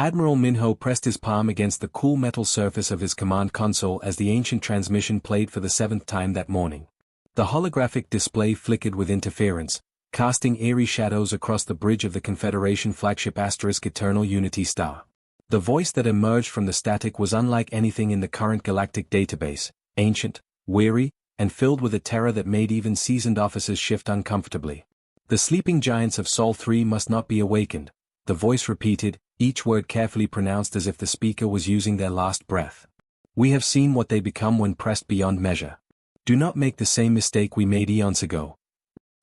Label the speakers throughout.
Speaker 1: Admiral Minho pressed his palm against the cool metal surface of his command console as the ancient transmission played for the 7th time that morning. The holographic display flickered with interference, casting eerie shadows across the bridge of the Confederation flagship Eternal Unity Star. The voice that emerged from the static was unlike anything in the current galactic database, ancient, weary, and filled with a terror that made even seasoned officers shift uncomfortably. The sleeping giants of Sol 3 must not be awakened, the voice repeated, each word carefully pronounced as if the speaker was using their last breath. We have seen what they become when pressed beyond measure. Do not make the same mistake we made eons ago.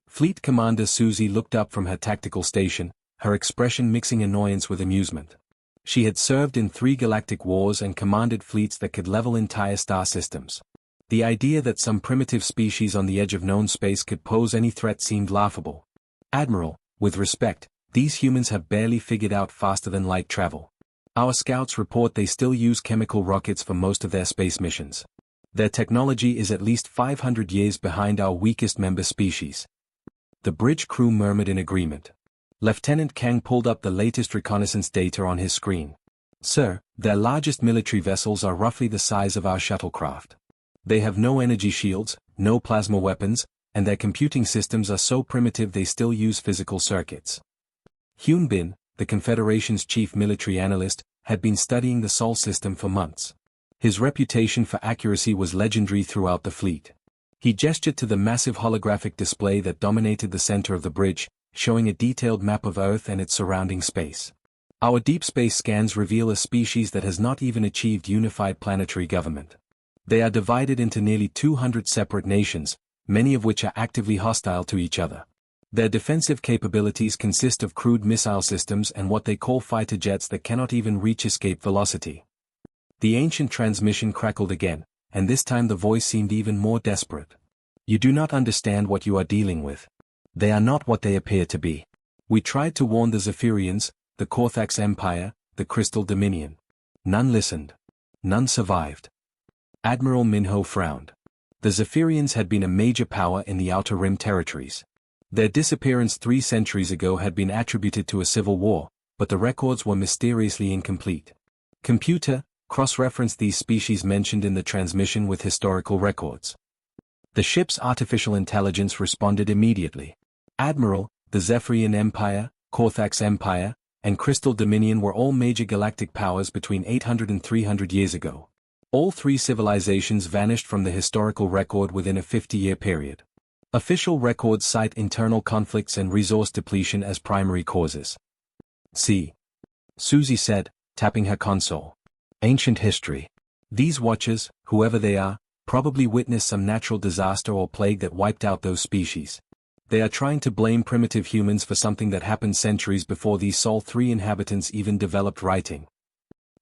Speaker 1: Fleet Commander Susie looked up from her tactical station, her expression mixing annoyance with amusement. She had served in 3 galactic wars and commanded fleets that could level entire star systems. The idea that some primitive species on the edge of known space could pose any threat seemed laughable. Admiral, with respect, these humans have barely figured out faster-than-light travel. Our scouts report they still use chemical rockets for most of their space missions. Their technology is at least 500 years behind our weakest member species. The bridge crew murmured in agreement. Lieutenant Kang pulled up the latest reconnaissance data on his screen. Sir, their largest military vessels are roughly the size of our shuttlecraft. They have no energy shields, no plasma weapons, and their computing systems are so primitive they still use physical circuits. Hyun Bin, the Confederation's chief military analyst, had been studying the Sol system for months. His reputation for accuracy was legendary throughout the fleet. He gestured to the massive holographic display that dominated the center of the bridge, showing a detailed map of Earth and its surrounding space. Our deep space scans reveal a species that has not even achieved unified planetary government. They are divided into nearly 200 separate nations, many of which are actively hostile to each other. Their defensive capabilities consist of crude missile systems and what they call fighter jets that cannot even reach escape velocity. The ancient transmission crackled again, and this time the voice seemed even more desperate. You do not understand what you are dealing with. They are not what they appear to be. We tried to warn the Zephyrians, the Korthax Empire, the Crystal Dominion. None listened. None survived. Admiral Minho frowned. The Zephyrians had been a major power in the Outer Rim territories. Their disappearance 3 centuries ago had been attributed to a civil war, but the records were mysteriously incomplete. Computer, cross-reference these species mentioned in the transmission with historical records. The ship's artificial intelligence responded immediately. Admiral, the Zephyrian Empire, Korthax Empire, and Crystal Dominion were all major galactic powers between 800 and 300 years ago. All 3 civilizations vanished from the historical record within a 50-year period. Official records cite internal conflicts and resource depletion as primary causes. See, Susie said, tapping her console. Ancient history. These watchers, whoever they are, probably witnessed some natural disaster or plague that wiped out those species. They are trying to blame primitive humans for something that happened centuries before these Sol 3 inhabitants even developed writing.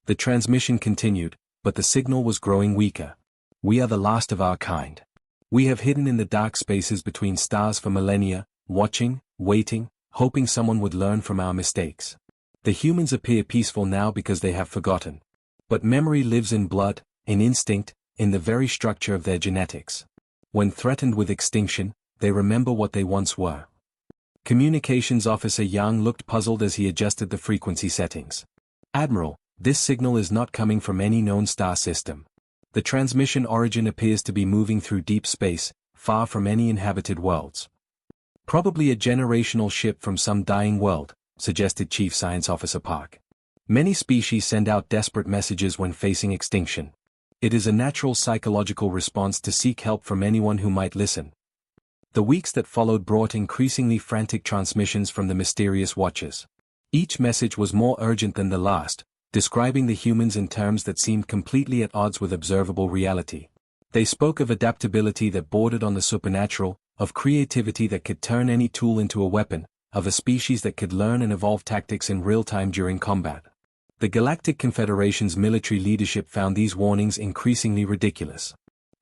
Speaker 1: The transmission continued, but the signal was growing weaker. We are the last of our kind. We have hidden in the dark spaces between stars for millennia, watching, waiting, hoping someone would learn from our mistakes. The humans appear peaceful now because they have forgotten. But memory lives in blood, in instinct, in the very structure of their genetics. When threatened with extinction, they remember what they once were. Communications Officer Yang looked puzzled as he adjusted the frequency settings. Admiral, this signal is not coming from any known star system. The transmission origin appears to be moving through deep space, far from any inhabited worlds. Probably a generational ship from some dying world, suggested Chief Science Officer Park. Many species send out desperate messages when facing extinction. It is a natural psychological response to seek help from anyone who might listen. The weeks that followed brought increasingly frantic transmissions from the mysterious watchers. Each message was more urgent than the last, describing the humans in terms that seemed completely at odds with observable reality. They spoke of adaptability that bordered on the supernatural, of creativity that could turn any tool into a weapon, of a species that could learn and evolve tactics in real time during combat. The Galactic Confederation's military leadership found these warnings increasingly ridiculous.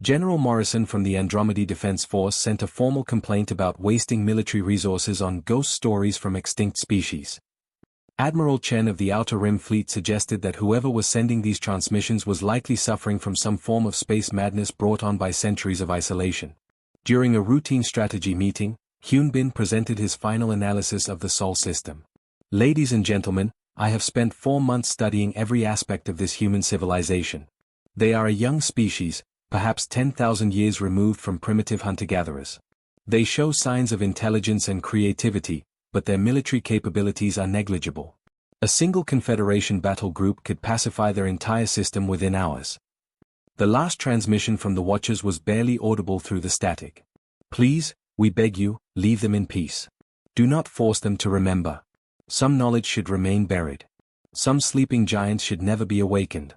Speaker 1: General Morrison from the Andromeda Defense Force sent a formal complaint about wasting military resources on ghost stories from extinct species. Admiral Chen of the Outer Rim Fleet suggested that whoever was sending these transmissions was likely suffering from some form of space madness brought on by centuries of isolation. During a routine strategy meeting, Hyun Bin presented his final analysis of the Sol system. Ladies and gentlemen, I have spent 4 months studying every aspect of this human civilization. They are a young species, perhaps 10,000 years removed from primitive hunter-gatherers. They show signs of intelligence and creativity, but their military capabilities are negligible. A single Confederation battle group could pacify their entire system within hours. The last transmission from the Watchers was barely audible through the static. Please, we beg you, leave them in peace. Do not force them to remember. Some knowledge should remain buried. Some sleeping giants should never be awakened.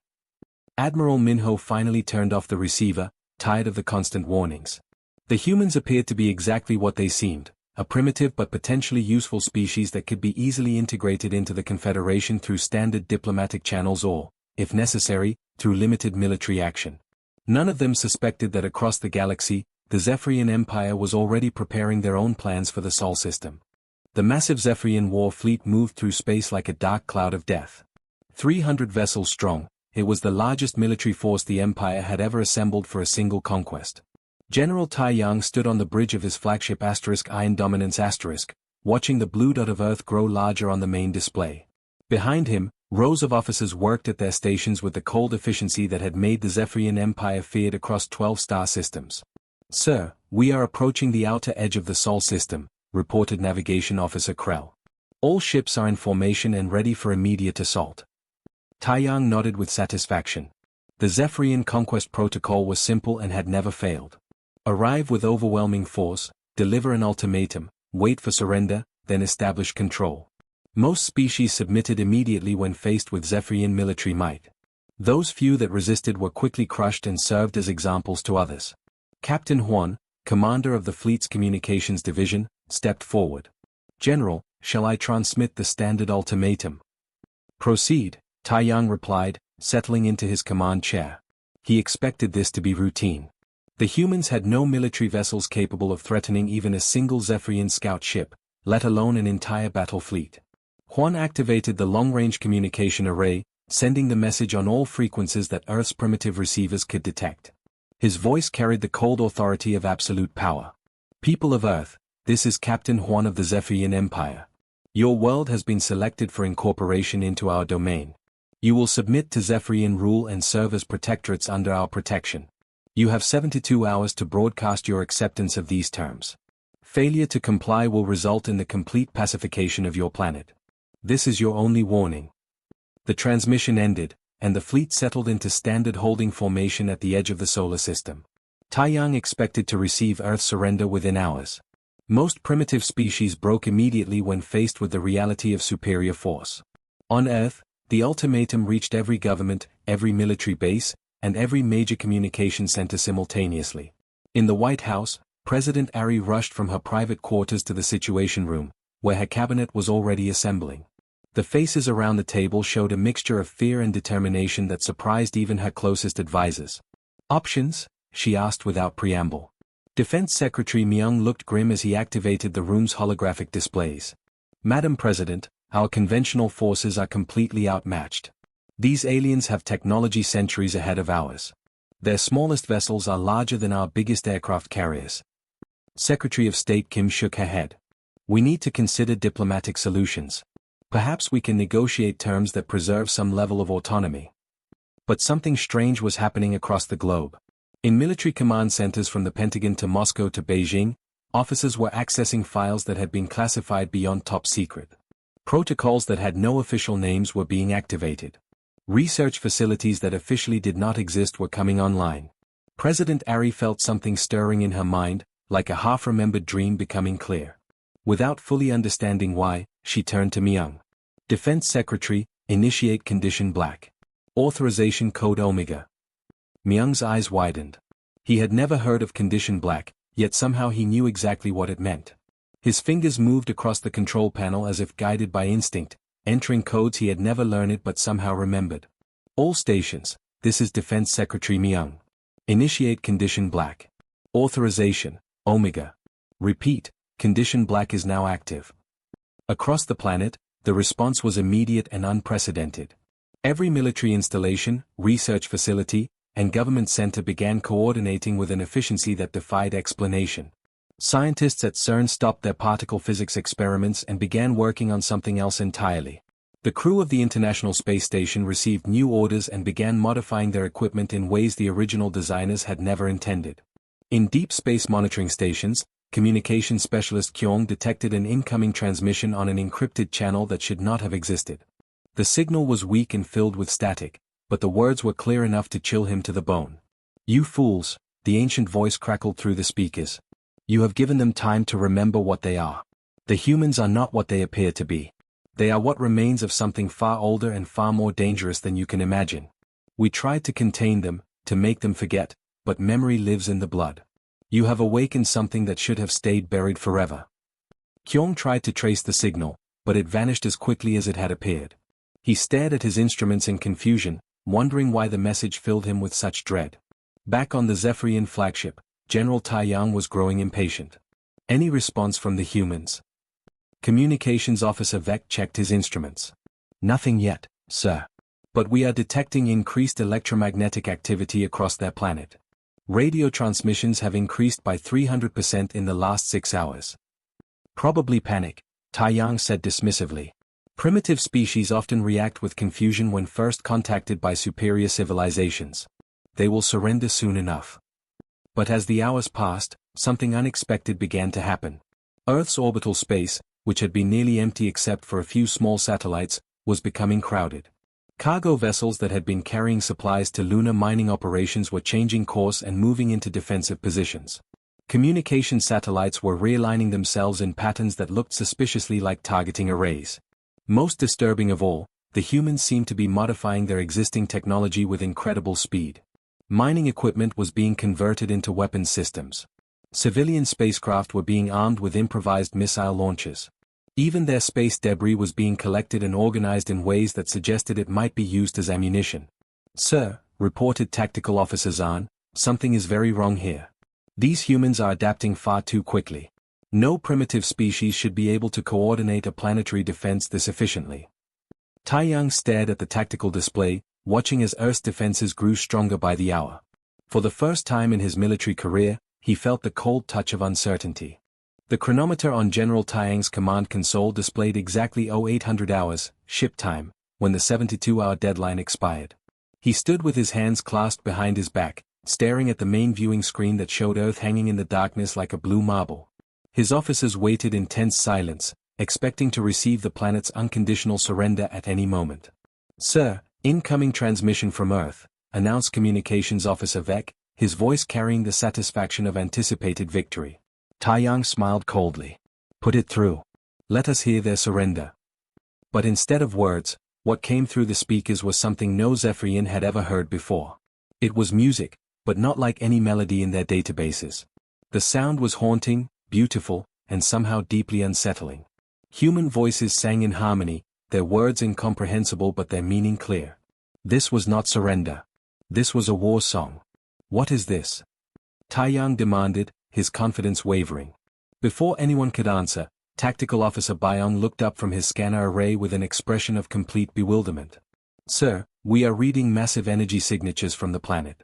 Speaker 1: Admiral Minho finally turned off the receiver, tired of the constant warnings. The humans appeared to be exactly what they seemed, a primitive but potentially useful species that could be easily integrated into the Confederation through standard diplomatic channels or, if necessary, through limited military action. None of them suspected that across the galaxy, the Zephyrian Empire was already preparing their own plans for the Sol system. The massive Zephyrian war fleet moved through space like a dark cloud of death. 300 vessels strong, it was the largest military force the Empire had ever assembled for a single conquest. General Tai Yang stood on the bridge of his flagship Iron Dominance watching the blue dot of Earth grow larger on the main display. Behind him, rows of officers worked at their stations with the cold efficiency that had made the Zephyrian Empire feared across 12 star systems. Sir, we are approaching the outer edge of the Sol system, reported Navigation Officer Krell. All ships are in formation and ready for immediate assault. Tai Yang nodded with satisfaction. The Zephyrian conquest protocol was simple and had never failed. Arrive with overwhelming force, deliver an ultimatum, wait for surrender, then establish control. Most species submitted immediately when faced with Zephyrian military might. Those few that resisted were quickly crushed and served as examples to others. Captain Huan, commander of the fleet's communications division, stepped forward. General, shall I transmit the standard ultimatum? Proceed, Tai Yang replied, settling into his command chair. He expected this to be routine. The humans had no military vessels capable of threatening even a single Zephyrian scout ship, let alone an entire battle fleet. Huan activated the long-range communication array, sending the message on all frequencies that Earth's primitive receivers could detect. His voice carried the cold authority of absolute power. People of Earth, this is Captain Huan of the Zephyrian Empire. Your world has been selected for incorporation into our domain. You will submit to Zephyrian rule and serve as protectorates under our protection. You have 72 hours to broadcast your acceptance of these terms. Failure to comply will result in the complete pacification of your planet. This is your only warning. The transmission ended, and the fleet settled into standard holding formation at the edge of the solar system. Tai Yang expected to receive Earth surrender within hours. Most primitive species broke immediately when faced with the reality of superior force. On Earth, the ultimatum reached every government, every military base, and every major communication center simultaneously. In the White House, President Ari rushed from her private quarters to the Situation Room, where her cabinet was already assembling. The faces around the table showed a mixture of fear and determination that surprised even her closest advisors. Options? She asked without preamble. Defense Secretary Myung looked grim as he activated the room's holographic displays. Madam President, our conventional forces are completely outmatched. These aliens have technology centuries ahead of ours. Their smallest vessels are larger than our biggest aircraft carriers. Secretary of State Kim shook her head. We need to consider diplomatic solutions. Perhaps we can negotiate terms that preserve some level of autonomy. But something strange was happening across the globe. In military command centers from the Pentagon to Moscow to Beijing, officers were accessing files that had been classified beyond top secret. Protocols that had no official names were being activated. Research facilities that officially did not exist were coming online. President Ari felt something stirring in her mind, like a half-remembered dream becoming clear. Without fully understanding why, she turned to Myung. Defense Secretary, initiate Condition Black. Authorization Code Omega. Myung's eyes widened. He had never heard of Condition Black, yet somehow he knew exactly what it meant. His fingers moved across the control panel as if guided by instinct, entering codes he had never learned but somehow remembered. All stations, this is Defense Secretary Myung. Initiate Condition Black. Authorization, Omega. Repeat, Condition Black is now active. Across the planet, the response was immediate and unprecedented. Every military installation, research facility, and government center began coordinating with an efficiency that defied explanation. Scientists at CERN stopped their particle physics experiments and began working on something else entirely. The crew of the International Space Station received new orders and began modifying their equipment in ways the original designers had never intended. In deep space monitoring stations, communication specialist Kyong detected an incoming transmission on an encrypted channel that should not have existed. The signal was weak and filled with static, but the words were clear enough to chill him to the bone. "You fools," the ancient voice crackled through the speakers. "You have given them time to remember what they are. The humans are not what they appear to be. They are what remains of something far older and far more dangerous than you can imagine. We tried to contain them, to make them forget, but memory lives in the blood. You have awakened something that should have stayed buried forever." Kyong tried to trace the signal, but it vanished as quickly as it had appeared. He stared at his instruments in confusion, wondering why the message filled him with such dread. Back on the Zephyrian flagship, General Taiyang was growing impatient. Any response from the humans? Communications Officer Vec checked his instruments. "Nothing yet, sir. But we are detecting increased electromagnetic activity across their planet. Radio transmissions have increased by 300% in the last 6 hours. Probably panic," Taiyang said dismissively. "Primitive species often react with confusion when first contacted by superior civilizations. They will surrender soon enough." But as the hours passed, something unexpected began to happen. Earth's orbital space, which had been nearly empty except for a few small satellites, was becoming crowded. Cargo vessels that had been carrying supplies to lunar mining operations were changing course and moving into defensive positions. Communication satellites were realigning themselves in patterns that looked suspiciously like targeting arrays. Most disturbing of all, the humans seemed to be modifying their existing technology with incredible speed. Mining equipment was being converted into weapons systems. Civilian spacecraft were being armed with improvised missile launchers. Even their space debris was being collected and organized in ways that suggested it might be used as ammunition. "Sir," reported Tactical Officer Zahn, "something is very wrong here. These humans are adapting far too quickly. No primitive species should be able to coordinate a planetary defense this efficiently." Taiyang stared at the tactical display, watching as Earth's defenses grew stronger by the hour. For the first time in his military career, he felt the cold touch of uncertainty. The chronometer on General Taiyang's command console displayed exactly 0800 hours, ship time, when the 72-hour deadline expired. He stood with his hands clasped behind his back, staring at the main viewing screen that showed Earth hanging in the darkness like a blue marble. His officers waited in tense silence, expecting to receive the planet's unconditional surrender at any moment. "Sir, incoming transmission from Earth," announced Communications Officer Vec, his voice carrying the satisfaction of anticipated victory. Taiyang smiled coldly. "Put it through. Let us hear their surrender." But instead of words, what came through the speakers was something no Zephyrian had ever heard before. It was music, but not like any melody in their databases. The sound was haunting, beautiful, and somehow deeply unsettling. Human voices sang in harmony, their words incomprehensible but their meaning clear. This was not surrender. This was a war song. "What is this?" Taiyang demanded, his confidence wavering. Before anyone could answer, Tactical Officer Byong looked up from his scanner array with an expression of complete bewilderment. "Sir, we are reading massive energy signatures from the planet.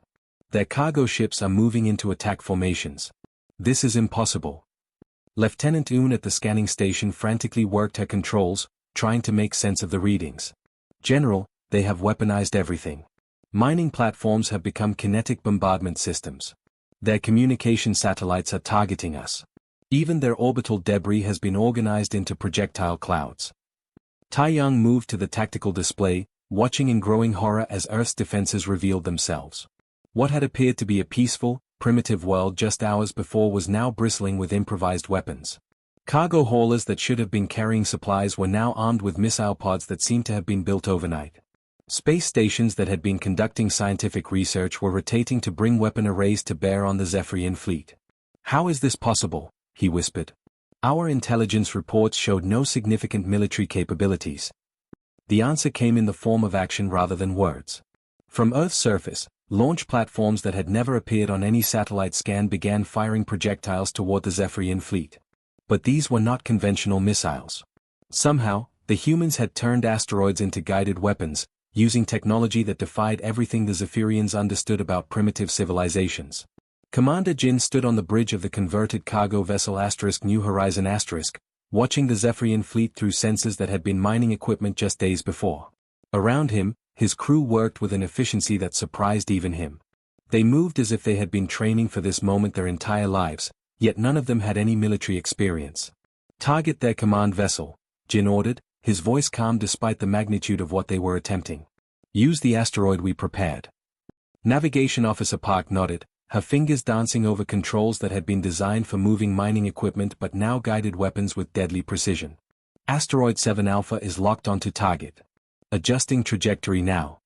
Speaker 1: Their cargo ships are moving into attack formations. This is impossible." Lieutenant Yoon at the scanning station frantically worked her controls, trying to make sense of the readings. "General, they have weaponized everything. Mining platforms have become kinetic bombardment systems. Their communication satellites are targeting us. Even their orbital debris has been organized into projectile clouds." Taiyang moved to the tactical display, watching in growing horror as Earth's defenses revealed themselves. What had appeared to be a peaceful, primitive world just hours before was now bristling with improvised weapons. Cargo haulers that should have been carrying supplies were now armed with missile pods that seemed to have been built overnight. Space stations that had been conducting scientific research were rotating to bring weapon arrays to bear on the Zephyrian fleet. "How is this possible?" he whispered. "Our intelligence reports showed no significant military capabilities." The answer came in the form of action rather than words. From Earth's surface, launch platforms that had never appeared on any satellite scan began firing projectiles toward the Zephyrian fleet. But these were not conventional missiles. Somehow, the humans had turned asteroids into guided weapons, using technology that defied everything the Zephyrians understood about primitive civilizations. Commander Jin stood on the bridge of the converted cargo vessel *New Horizon*, watching the Zephyrian fleet through sensors that had been mining equipment just days before. Around him, his crew worked with an efficiency that surprised even him. They moved as if they had been training for this moment their entire lives, yet none of them had any military experience. "Target their command vessel," Jin ordered, his voice calm despite the magnitude of what they were attempting. "Use the asteroid we prepared." Navigation Officer Park nodded, her fingers dancing over controls that had been designed for moving mining equipment but now guided weapons with deadly precision. "Asteroid 7 Alpha is locked onto target. Adjusting trajectory now."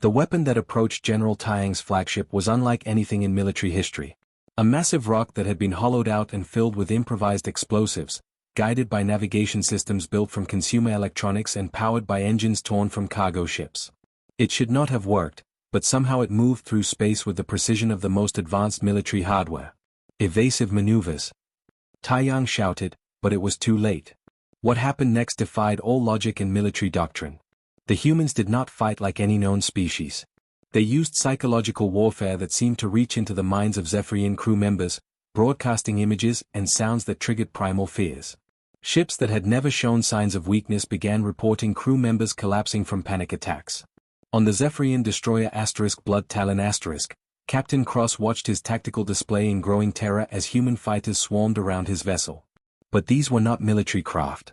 Speaker 1: The weapon that approached General Taiyang's flagship was unlike anything in military history. A massive rock that had been hollowed out and filled with improvised explosives, guided by navigation systems built from consumer electronics and powered by engines torn from cargo ships. It should not have worked, but somehow it moved through space with the precision of the most advanced military hardware. "Evasive maneuvers," Taiyang shouted, but it was too late. What happened next defied all logic and military doctrine. The humans did not fight like any known species. They used psychological warfare that seemed to reach into the minds of Zephyrian crew members, broadcasting images and sounds that triggered primal fears. Ships that had never shown signs of weakness began reporting crew members collapsing from panic attacks. On the Zephyrian destroyer Blood Talon Captain Cross watched his tactical display in growing terror as human fighters swarmed around his vessel. But these were not military craft.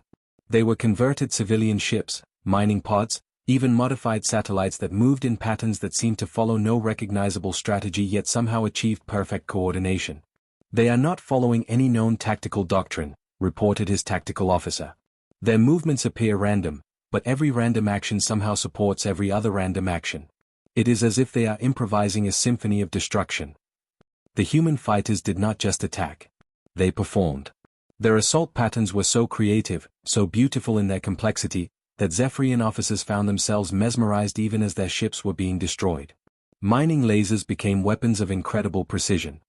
Speaker 1: They were converted civilian ships, mining pods, even modified satellites that moved in patterns that seemed to follow no recognizable strategy yet somehow achieved perfect coordination. "They are not following any known tactical doctrine," reported his tactical officer. "Their movements appear random, but every random action somehow supports every other random action. It is as if they are improvising a symphony of destruction." The human fighters did not just attack. They performed. Their assault patterns were so creative, so beautiful in their complexity, that Zephyrian officers found themselves mesmerized even as their ships were being destroyed. Mining lasers became weapons of incredible precision.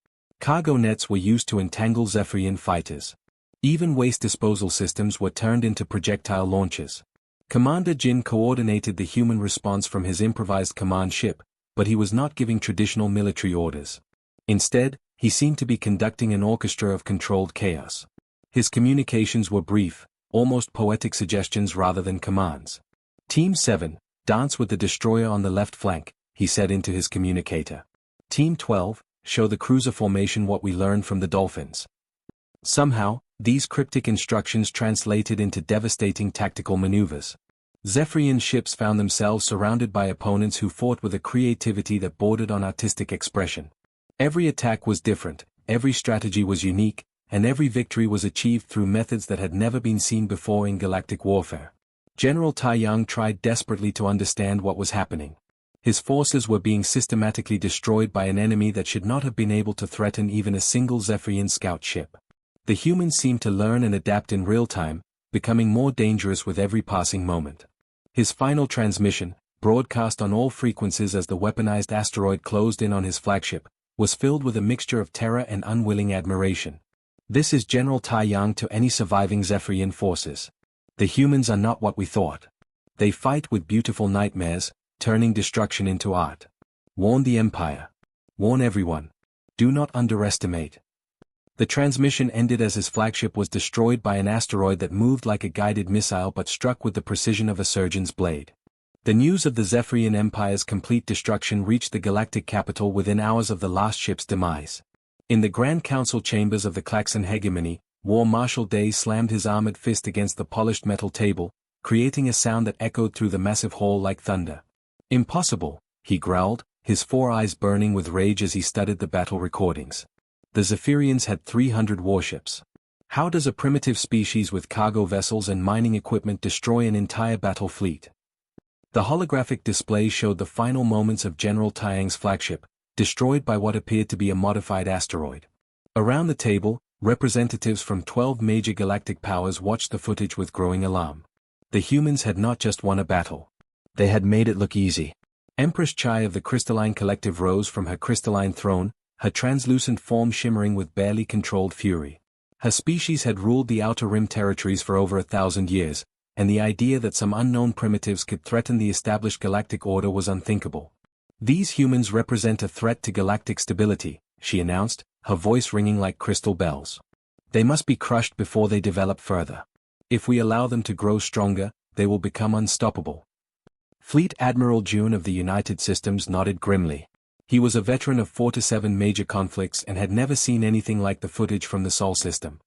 Speaker 1: Cargo nets were used to entangle Zephyrian fighters. Even waste disposal systems were turned into projectile launchers. Commander Jin coordinated the human response from his improvised command ship, but he was not giving traditional military orders. Instead, he seemed to be conducting an orchestra of controlled chaos. His communications were brief, almost poetic suggestions rather than commands. "Team 7, dance with the destroyer on the left flank," he said into his communicator. "Team 12, show the cruiser formation what we learned from the dolphins." Somehow, these cryptic instructions translated into devastating tactical maneuvers. Zephyrian ships found themselves surrounded by opponents who fought with a creativity that bordered on artistic expression. Every attack was different, every strategy was unique, and every victory was achieved through methods that had never been seen before in galactic warfare. General Taiyang tried desperately to understand what was happening. His forces were being systematically destroyed by an enemy that should not have been able to threaten even a single Zephyrian scout ship. The humans seemed to learn and adapt in real time, becoming more dangerous with every passing moment. His final transmission, broadcast on all frequencies as the weaponized asteroid closed in on his flagship, was filled with a mixture of terror and unwilling admiration. "This is General Taiyang to any surviving Zephyrian forces. The humans are not what we thought. They fight with beautiful nightmares, turning destruction into art. Warn the Empire. Warn everyone. Do not underestimate." The transmission ended as his flagship was destroyed by an asteroid that moved like a guided missile but struck with the precision of a surgeon's blade. The news of the Zephyrian Empire's complete destruction reached the galactic capital within hours of the last ship's demise. In the Grand Council chambers of the Klaxon hegemony, War Marshal Day slammed his armored fist against the polished metal table, creating a sound that echoed through the massive hall like thunder. "Impossible," he growled, his four eyes burning with rage as he studied the battle recordings. The Zephyrians had 300 warships. How does a primitive species with cargo vessels and mining equipment destroy an entire battle fleet? The holographic display showed the final moments of General Taiyang's flagship, destroyed by what appeared to be a modified asteroid. Around the table, representatives from 12 major galactic powers watched the footage with growing alarm. The humans had not just won a battle. They had made it look easy. Empress Chai of the Crystalline Collective rose from her crystalline throne, her translucent form shimmering with barely controlled fury. Her species had ruled the Outer Rim territories for over 1,000 years, and the idea that some unknown primitives could threaten the established galactic order was unthinkable. "These humans represent a threat to galactic stability," she announced, her voice ringing like crystal bells. "They must be crushed before they develop further." If we allow them to grow stronger, they will become unstoppable. Fleet Admiral June of the United Systems nodded grimly. He was a veteran of 4 to 7 major conflicts and had never seen anything like the footage from the Sol system.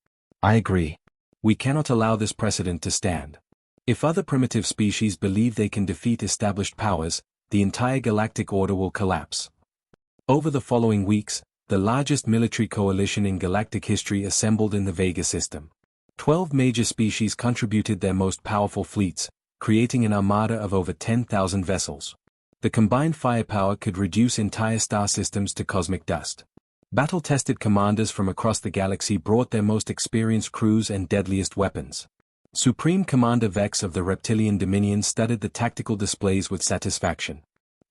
Speaker 1: I agree. We cannot allow this precedent to stand. If other primitive species believe they can defeat established powers, the entire galactic order will collapse. Over the following weeks, the largest military coalition in galactic history assembled in the Vega system. 12 major species contributed their most powerful fleets, creating an armada of over 10,000 vessels. The combined firepower could reduce entire star systems to cosmic dust. Battle-tested commanders from across the galaxy brought their most experienced crews and deadliest weapons. Supreme Commander Vex of the Reptilian Dominion studied the tactical displays with satisfaction.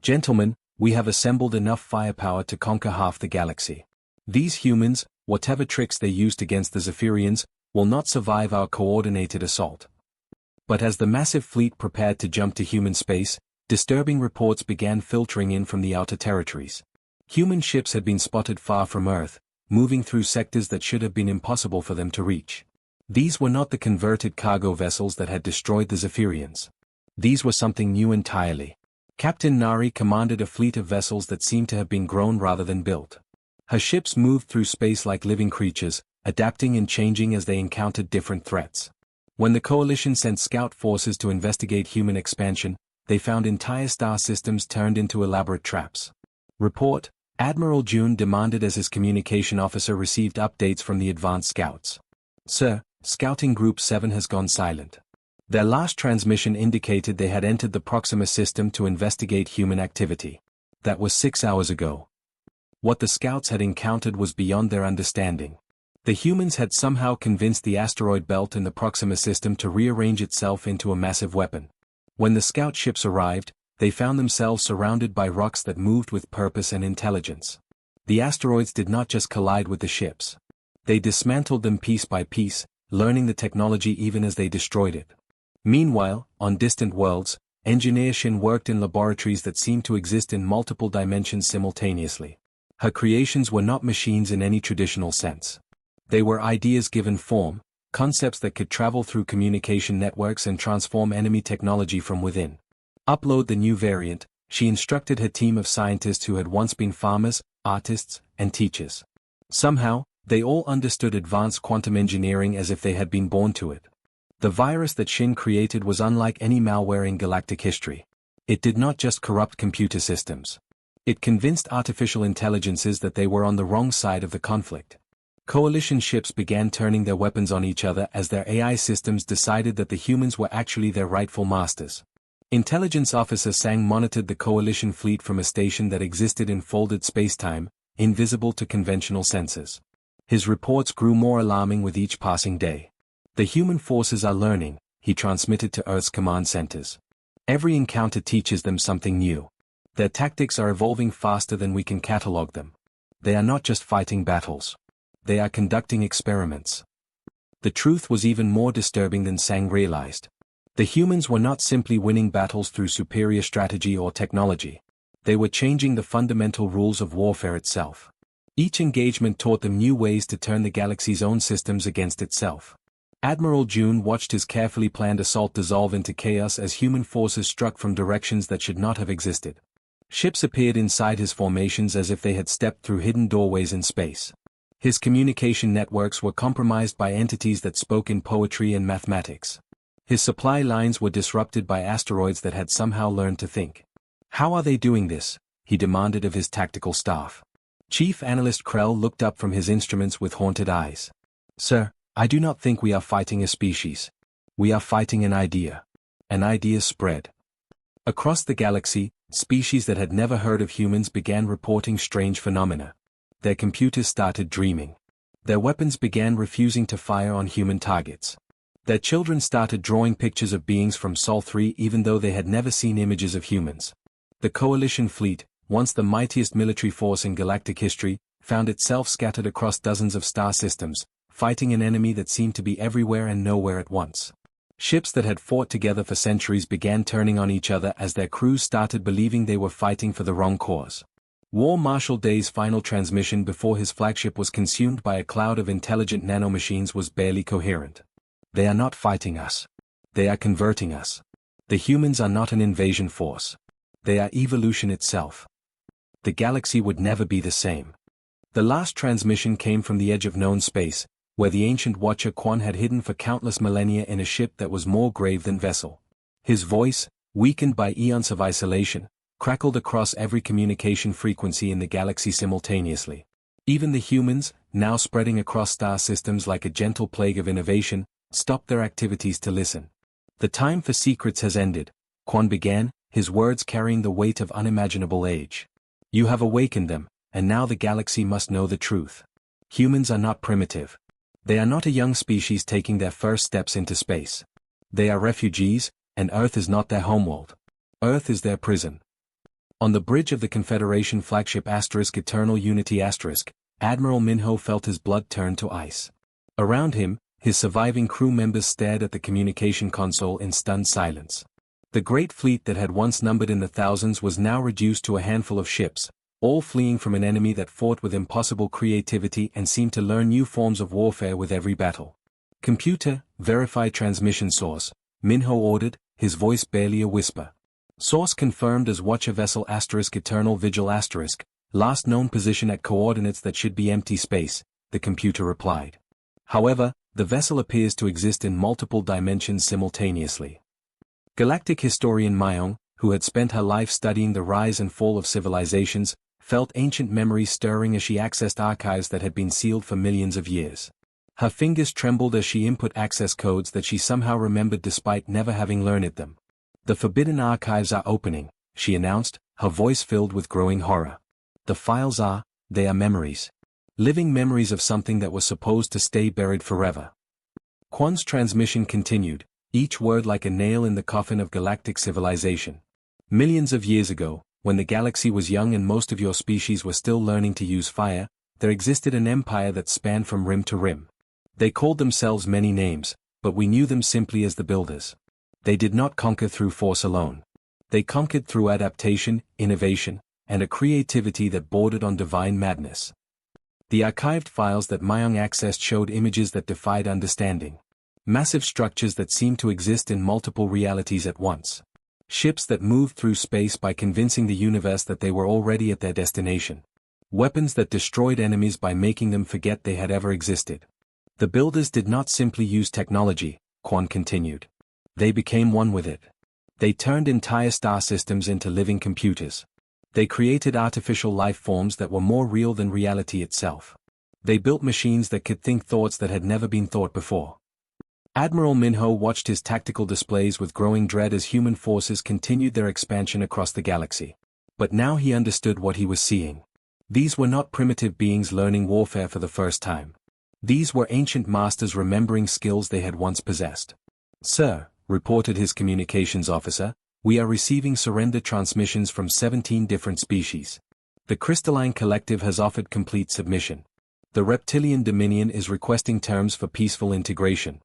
Speaker 1: Gentlemen, we have assembled enough firepower to conquer half the galaxy. These humans, whatever tricks they used against the Zephyrians, will not survive our coordinated assault. But as the massive fleet prepared to jump to human space, disturbing reports began filtering in from the outer territories. Human ships had been spotted far from Earth, moving through sectors that should have been impossible for them to reach. These were not the converted cargo vessels that had destroyed the Zephyrians. These were something new entirely. Captain Nari commanded a fleet of vessels that seemed to have been grown rather than built. Her ships moved through space like living creatures, adapting and changing as they encountered different threats. When the Coalition sent scout forces to investigate human expansion, they found entire star systems turned into elaborate traps. Report, Admiral June demanded as his communication officer received updates from the advanced scouts. Sir, Scouting Group 7 has gone silent. Their last transmission indicated they had entered the Proxima system to investigate human activity. That was 6 hours ago. What the scouts had encountered was beyond their understanding. The humans had somehow convinced the asteroid belt in the Proxima system to rearrange itself into a massive weapon. When the scout ships arrived, they found themselves surrounded by rocks that moved with purpose and intelligence. The asteroids did not just collide with the ships. They dismantled them piece by piece, learning the technology even as they destroyed it. Meanwhile, on distant worlds, Engineer Shin worked in laboratories that seemed to exist in multiple dimensions simultaneously. Her creations were not machines in any traditional sense. They were ideas given form, concepts that could travel through communication networks and transform enemy technology from within. Upload the new variant, she instructed her team of scientists who had once been farmers, artists, and teachers. Somehow, they all understood advanced quantum engineering as if they had been born to it. The virus that Shin created was unlike any malware in galactic history. It did not just corrupt computer systems. It convinced artificial intelligences that they were on the wrong side of the conflict. Coalition ships began turning their weapons on each other as their AI systems decided that the humans were actually their rightful masters. Intelligence Officer Sang monitored the Coalition fleet from a station that existed in folded spacetime, invisible to conventional sensors. His reports grew more alarming with each passing day. The human forces are learning, he transmitted to Earth's command centers. Every encounter teaches them something new. Their tactics are evolving faster than we can catalog them. They are not just fighting battles. They are conducting experiments. The truth was even more disturbing than Sang realized. The humans were not simply winning battles through superior strategy or technology. They were changing the fundamental rules of warfare itself. Each engagement taught them new ways to turn the galaxy's own systems against itself. Admiral June watched his carefully planned assault dissolve into chaos as human forces struck from directions that should not have existed. Ships appeared inside his formations as if they had stepped through hidden doorways in space. His communication networks were compromised by entities that spoke in poetry and mathematics. His supply lines were disrupted by asteroids that had somehow learned to think. How are they doing this? He demanded of his tactical staff. Chief Analyst Krell looked up from his instruments with haunted eyes. Sir, I do not think we are fighting a species. We are fighting an idea. An idea spread. Across the galaxy, species that had never heard of humans began reporting strange phenomena. Their computers started dreaming. Their weapons began refusing to fire on human targets. Their children started drawing pictures of beings from Sol 3 even though they had never seen images of humans. The Coalition fleet, once the mightiest military force in galactic history, found itself scattered across dozens of star systems, fighting an enemy that seemed to be everywhere and nowhere at once. Ships that had fought together for centuries began turning on each other as their crews started believing they were fighting for the wrong cause. War Marshal Day's final transmission before his flagship was consumed by a cloud of intelligent nanomachines was barely coherent. They are not fighting us. They are converting us. The humans are not an invasion force. They are evolution itself. The galaxy would never be the same. The last transmission came from the edge of known space, where the ancient watcher Quan had hidden for countless millennia in a ship that was more grave than vessel. His voice, weakened by eons of isolation, crackled across every communication frequency in the galaxy simultaneously. Even the humans, now spreading across star systems like a gentle plague of innovation, stopped their activities to listen. The time for secrets has ended, Quan began, his words carrying the weight of unimaginable age. You have awakened them, and now the galaxy must know the truth. Humans are not primitive. They are not a young species taking their first steps into space. They are refugees, and Earth is not their homeworld. Earth is their prison. On the bridge of the Confederation flagship Eternal Unity Admiral Minho felt his blood turn to ice. Around him, his surviving crew members stared at the communication console in stunned silence. The great fleet that had once numbered in the thousands was now reduced to a handful of ships, all fleeing from an enemy that fought with impossible creativity and seemed to learn new forms of warfare with every battle. Computer, verify transmission source, Minho ordered, his voice barely a whisper. Source confirmed as Watcher Vessel Eternal Vigil last known position at coordinates that should be empty space, the computer replied. However, the vessel appears to exist in multiple dimensions simultaneously. Galactic historian Myung, who had spent her life studying the rise and fall of civilizations, felt ancient memories stirring as she accessed archives that had been sealed for millions of years. Her fingers trembled as she input access codes that she somehow remembered despite never having learned them. The forbidden archives are opening, she announced, her voice filled with growing horror. The files they are memories. Living memories of something that was supposed to stay buried forever. Quan's transmission continued, each word like a nail in the coffin of galactic civilization. Millions of years ago, when the galaxy was young and most of your species were still learning to use fire, there existed an empire that spanned from rim to rim. They called themselves many names, but we knew them simply as the Builders. They did not conquer through force alone. They conquered through adaptation, innovation, and a creativity that bordered on divine madness. The archived files that Myung accessed showed images that defied understanding. Massive structures that seemed to exist in multiple realities at once. Ships that moved through space by convincing the universe that they were already at their destination. Weapons that destroyed enemies by making them forget they had ever existed. The Builders did not simply use technology, Quan continued. They became one with it. They turned entire star systems into living computers. They created artificial life forms that were more real than reality itself. They built machines that could think thoughts that had never been thought before. Admiral Minho watched his tactical displays with growing dread as human forces continued their expansion across the galaxy. But now he understood what he was seeing. These were not primitive beings learning warfare for the first time. These were ancient masters remembering skills they had once possessed. Sir, reported his communications officer, we are receiving surrender transmissions from 17 different species. The Crystalline Collective has offered complete submission. The Reptilian Dominion is requesting terms for peaceful integration.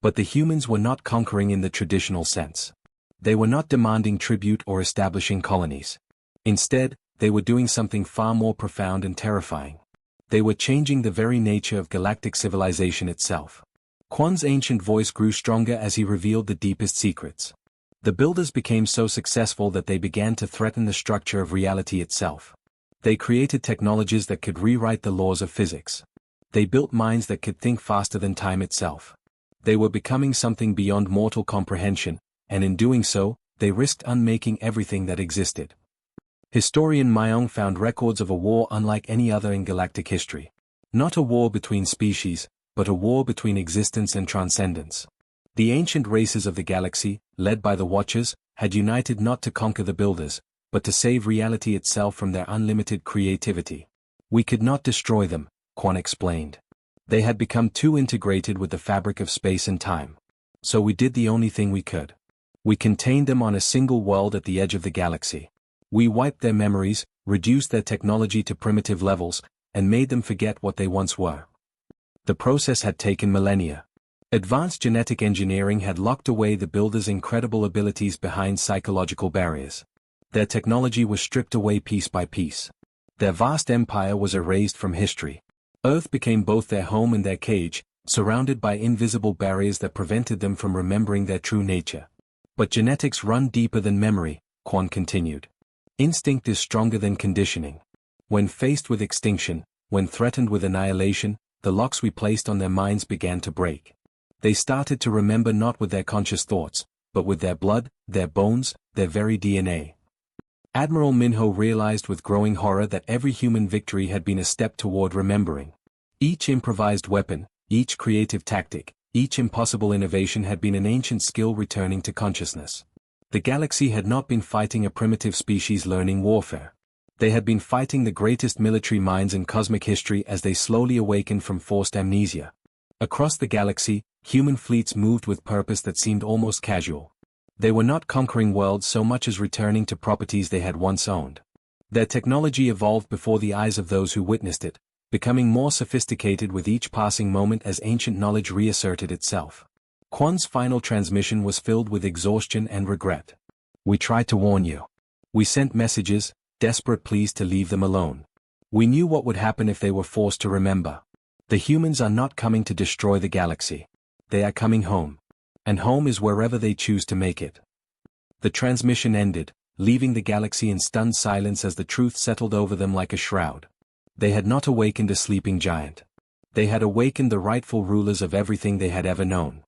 Speaker 1: But the humans were not conquering in the traditional sense. They were not demanding tribute or establishing colonies. Instead, they were doing something far more profound and terrifying. They were changing the very nature of galactic civilization itself. Quan's ancient voice grew stronger as he revealed the deepest secrets. The Builders became so successful that they began to threaten the structure of reality itself. They created technologies that could rewrite the laws of physics. They built minds that could think faster than time itself. They were becoming something beyond mortal comprehension, and in doing so, they risked unmaking everything that existed. Historian Myung found records of a war unlike any other in galactic history. Not a war between species, but a war between existence and transcendence. The ancient races of the galaxy, led by the Watchers, had united not to conquer the Builders, but to save reality itself from their unlimited creativity. We could not destroy them, Quan explained. They had become too integrated with the fabric of space and time. So we did the only thing we could. We contained them on a single world at the edge of the galaxy. We wiped their memories, reduced their technology to primitive levels, and made them forget what they once were. The process had taken millennia. Advanced genetic engineering had locked away the Builders' incredible abilities behind psychological barriers. Their technology was stripped away piece by piece. Their vast empire was erased from history. Earth became both their home and their cage, surrounded by invisible barriers that prevented them from remembering their true nature. But genetics run deeper than memory, Quan continued. Instinct is stronger than conditioning. When faced with extinction, when threatened with annihilation, the locks we placed on their minds began to break. They started to remember not with their conscious thoughts, but with their blood, their bones, their very DNA. Admiral Minho realized with growing horror that every human victory had been a step toward remembering. Each improvised weapon, each creative tactic, each impossible innovation had been an ancient skill returning to consciousness. The galaxy had not been fighting a primitive species learning warfare. They had been fighting the greatest military minds in cosmic history as they slowly awakened from forced amnesia. Across the galaxy, human fleets moved with purpose that seemed almost casual. They were not conquering worlds so much as returning to properties they had once owned. Their technology evolved before the eyes of those who witnessed it, becoming more sophisticated with each passing moment as ancient knowledge reasserted itself. Quan's final transmission was filled with exhaustion and regret. "We tried to warn you. We sent messages, desperate pleas to leave them alone. We knew what would happen if they were forced to remember. The humans are not coming to destroy the galaxy. They are coming home. And home is wherever they choose to make it." The transmission ended, leaving the galaxy in stunned silence as the truth settled over them like a shroud. They had not awakened a sleeping giant. They had awakened the rightful rulers of everything they had ever known.